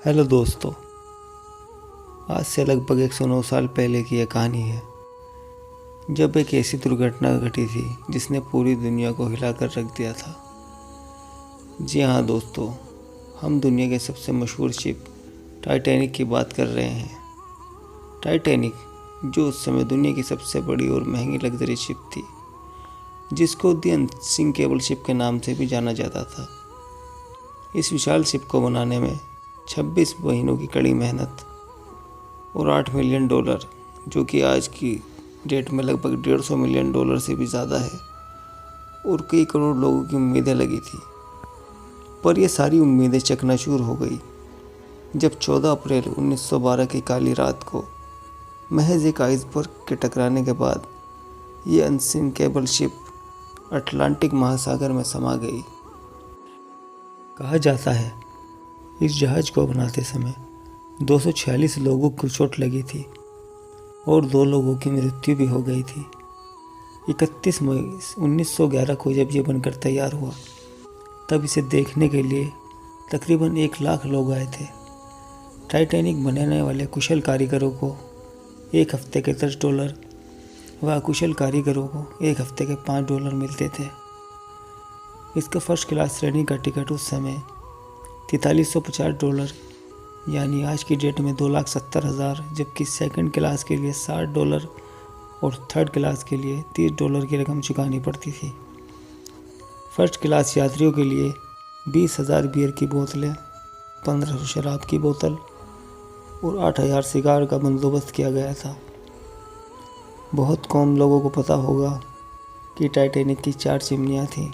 Hello दोस्तों। आज से लगभग 109 साल पहले की यह कहानी है जब एक ऐसी दुर्घटना घटी थी जिसने पूरी दुनिया को हिलाकर रख दिया था। जी हाँ दोस्तों, हम दुनिया के सबसे मशहूर शिप टाइटैनिक की बात कर रहे हैं। टाइटैनिक जो उस समय दुनिया की सबसे बड़ी और महंगी लग्जरी शिप थी, जिसको द अनसिंकेबल शिप के नाम से भी जाना जाता था। इस विशाल शिप को बनाने में 26 महीनों की कड़ी मेहनत और $8 मिलियन, जो कि आज की डेट में लगभग $150 मिलियन से भी ज़्यादा है, और कई करोड़ लोगों की उम्मीदें लगी थी। पर ये सारी उम्मीदें चकनाचूर हो गई जब 14 अप्रैल 1912 की काली रात को महज एक आइसबर्ग के टकराने के बाद ये अनसिंकेबल शिप अटलांटिक महासागर में समा गई। कहा जाता है इस जहाज़ को बनाते समय 246 लोगों को चोट लगी थी और 2 लोगों की मृत्यु भी हो गई थी। 31 मई 1911 को जब ये बनकर तैयार हुआ, तब इसे देखने के लिए तकरीबन 1 लाख लोग आए थे। टाइटैनिक बनाने वाले कुशल कारीगरों को 1 हफ्ते के $10 व अकुशल कारीगरों को 1 हफ्ते के $5 मिलते थे। इसका फर्स्ट क्लास श्रेणी का टिकट उस समय $4350, यानी आज की डेट में 2,70,000, जबकि सेकंड क्लास के लिए $60 और थर्ड क्लास के लिए $30 की रकम चुकानी पड़ती थी। फर्स्ट क्लास यात्रियों के लिए 20,000 बियर की बोतलें, 1500 शराब की बोतल और 8,000 सिगार का बंदोबस्त किया गया था। बहुत कम लोगों को पता होगा कि टाइटैनिक की 4 चिमनियाँ थीं,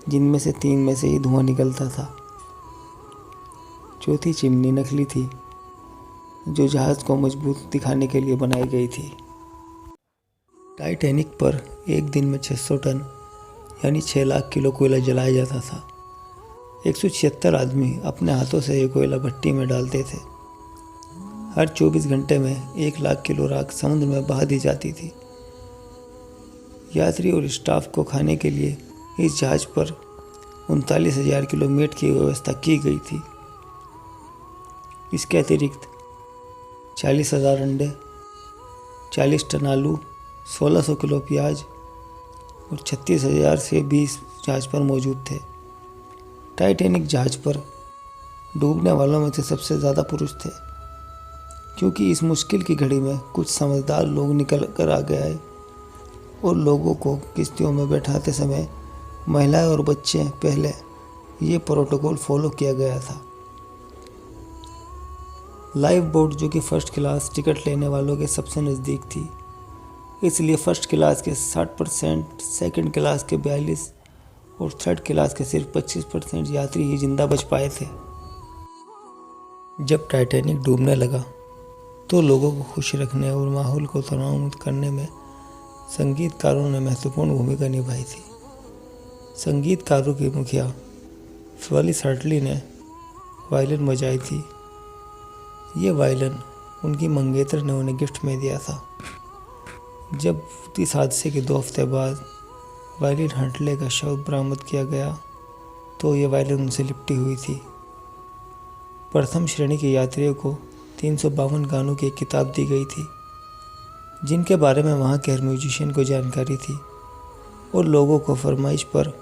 जिनमें से 3 में से ही धुआं निकलता था। चौथी चिमनी नकली थी, जो जहाज़ को मजबूत दिखाने के लिए बनाई गई थी। टाइटैनिक पर एक दिन में 600 टन यानी 6 लाख किलो कोयला जलाया जाता था। 176 आदमी अपने हाथों से ये कोयला भट्टी में डालते थे। हर 24 घंटे में 1 लाख किलो राख समुद्र में बहा दी जाती थी। यात्री और स्टाफ को खाने के लिए इस जहाज़ पर 39,000 किलो मीट की व्यवस्था की गई थी। इसके अतिरिक्त 40,000 अंडे, 40 टन आलू, 1,600 किलो प्याज और 36,000 से 20 जहाज़ पर मौजूद थे। टाइटैनिक जहाज़ पर डूबने वालों में से सबसे ज़्यादा पुरुष थे, क्योंकि इस मुश्किल की घड़ी में कुछ समझदार लोग निकल कर आगे आए और लोगों को किश्तियों में बैठाते समय महिलाएं और बच्चे पहले ये प्रोटोकॉल फॉलो किया गया था। लाइफ बोट, जो कि फर्स्ट क्लास टिकट लेने वालों के सबसे नज़दीक थी, इसलिए फर्स्ट क्लास के 60%, सेकंड क्लास के 42% और थर्ड क्लास के सिर्फ 25% यात्री ही जिंदा बच पाए थे। जब टाइटैनिक डूबने लगा तो लोगों को खुश रखने और माहौल को तनावमुक्त करने में संगीतकारों ने महत्वपूर्ण भूमिका निभाई थी। संगीतकारों की मुखिया फिलिस हर्टली ने वायलिन बजाई थी। ये वायलिन उनकी मंगेतर ने उन्हें गिफ्ट में दिया था। जब इस हादसे के 2 हफ्ते बाद वायलिन हर्टले का शव बरामद किया गया तो ये वायलिन उनसे लिपटी हुई थी। प्रथम श्रेणी के यात्रियों को 352 गानों की एक किताब दी गई थी, जिनके बारे में वहाँ के हर म्यूजिशियन को जानकारी थी और लोगों को फरमाइश पर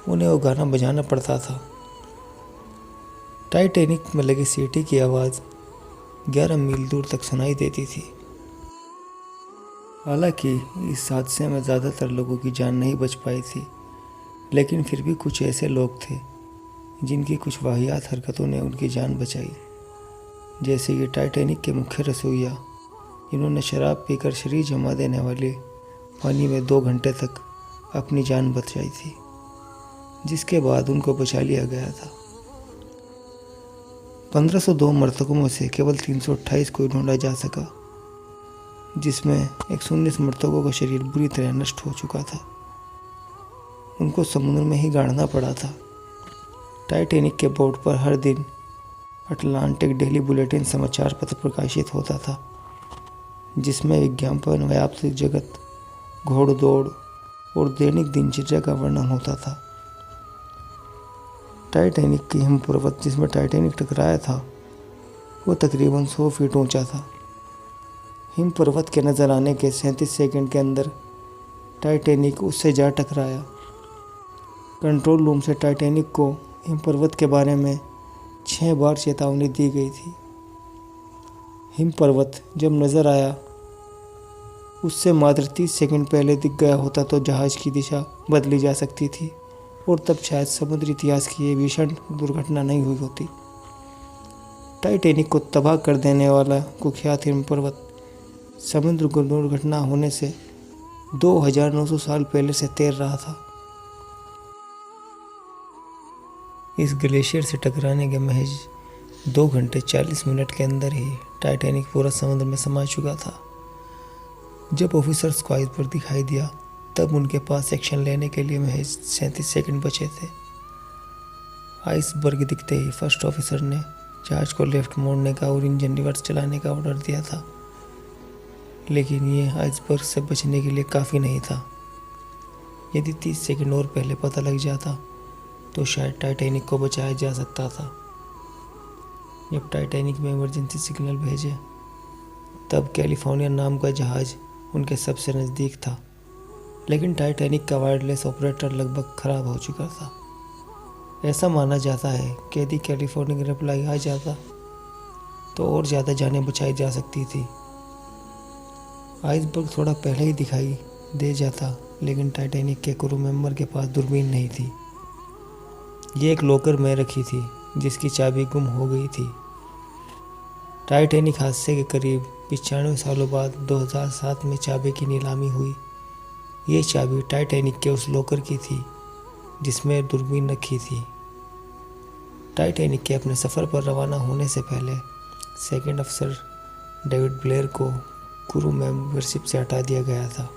उन्हें वो गाना बजाना पड़ता था। टाइटैनिक में लगी सीटी की आवाज़ 11 मील दूर तक सुनाई देती थी। हालांकि इस हादसे में ज़्यादातर लोगों की जान नहीं बच पाई थी, लेकिन फिर भी कुछ ऐसे लोग थे जिनकी कुछ वाहियात हरकतों ने उनकी जान बचाई, जैसे कि टाइटैनिक के मुख्य रसोइया, जिन्होंने शराब पीकर शरीर जमा देने वाले पानी में 2 घंटे तक अपनी जान बचाई थी, जिसके बाद उनको बचा लिया गया था। 1502 मृतकों में से केवल 328 को ढूंढा जा सका, जिसमें 119 मृतकों का शरीर बुरी तरह नष्ट हो चुका था। उनको समुद्र में ही गाड़ना पड़ा था। टाइटैनिक के बोर्ड पर हर दिन अटलांटिक डेली बुलेटिन समाचार पत्र प्रकाशित होता था, जिसमें विज्ञापन, व्यावसायिक जगत, घोड़दौड़ और दैनिक दिनचर्या का वर्णन होता था। टाइटैनिक की हिम पर्वत जिसमें टाइटैनिक टकराया था वो तकरीबन 100 फीट ऊंचा था। हिम पर्वत के नज़र आने के 37 सेकंड के अंदर टाइटैनिक उससे जा टकराया। कंट्रोल रूम से टाइटैनिक को हिम पर्वत के बारे में 6 बार चेतावनी दी गई थी। हिम पर्वत जब नज़र आया उससे मात्र 30 सेकंड पहले दिख गया होता तो जहाज़ की दिशा बदली जा सकती थी और तब शायद समुद्री इतिहास की ये भीषण दुर्घटना नहीं हुई होती। टाइटैनिक को तबाह कर देने वाला कुख्यात हिम पर्वत समुद्र दुर्घटना होने से 2900 साल पहले से तैर रहा था। इस ग्लेशियर से टकराने के महज 2 घंटे 40 मिनट के अंदर ही टाइटैनिक पूरा समुद्र में समा चुका था। जब ऑफिसर्स को आइसबर्ग दिखाई दिया तब उनके पास एक्शन लेने के लिए महज 37 सेकंड बचे थे। आइसबर्ग दिखते ही फर्स्ट ऑफिसर ने जहाज को लेफ्ट मोड़ने का और इंजन रिवर्स चलाने का ऑर्डर दिया था, लेकिन ये आइसबर्ग से बचने के लिए काफ़ी नहीं था। यदि 30 सेकंड और पहले पता लग जाता तो शायद टाइटैनिक को बचाया जा सकता था। जब टाइटैनिक में इमरजेंसी सिग्नल भेजे तब कैलिफोर्निया नाम का जहाज़ उनके सबसे नज़दीक था, लेकिन टाइटैनिक का वायरलेस ऑपरेटर लगभग ख़राब हो चुका था। ऐसा माना जाता है कि यदि कैलिफोर्निया रिप्लाई आ जाता तो और ज़्यादा जानें बचाई जा सकती थी। आइसबर्ग थोड़ा पहले ही दिखाई दे जाता, लेकिन टाइटैनिक के क्रू मेंबर के पास दूरबीन नहीं थी। ये एक लॉकर में रखी थी जिसकी चाबी गुम हो गई थी। टाइटैनिक हादसे के करीब 95 सालों बाद 2007 में चाबी की नीलामी हुई। ये चाबी टाइटैनिक के उस लॉकर की थी जिसमें दूरबीन रखी थी। टाइटैनिक के अपने सफ़र पर रवाना होने से पहले सेकंड अफसर डेविड ब्लेयर को क्रू मेंबरशिप से हटा दिया गया था।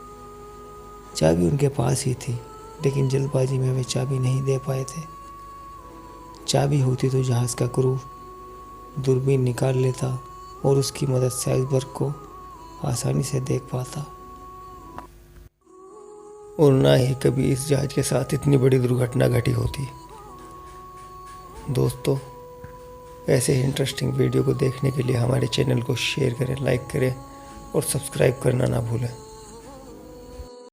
चाबी उनके पास ही थी, लेकिन जल्दबाजी में वे चाबी नहीं दे पाए थे। चाबी होती तो जहाज़ का क्रू दूरबीन निकाल लेता और उसकी मदद से आइसबर्ग को आसानी से देख पाता, और ना ही कभी इस जहाज के साथ इतनी बड़ी दुर्घटना घटी होती। दोस्तों, ऐसे ही इंटरेस्टिंग वीडियो को देखने के लिए हमारे चैनल को शेयर करें, लाइक करें और सब्सक्राइब करना ना भूलें।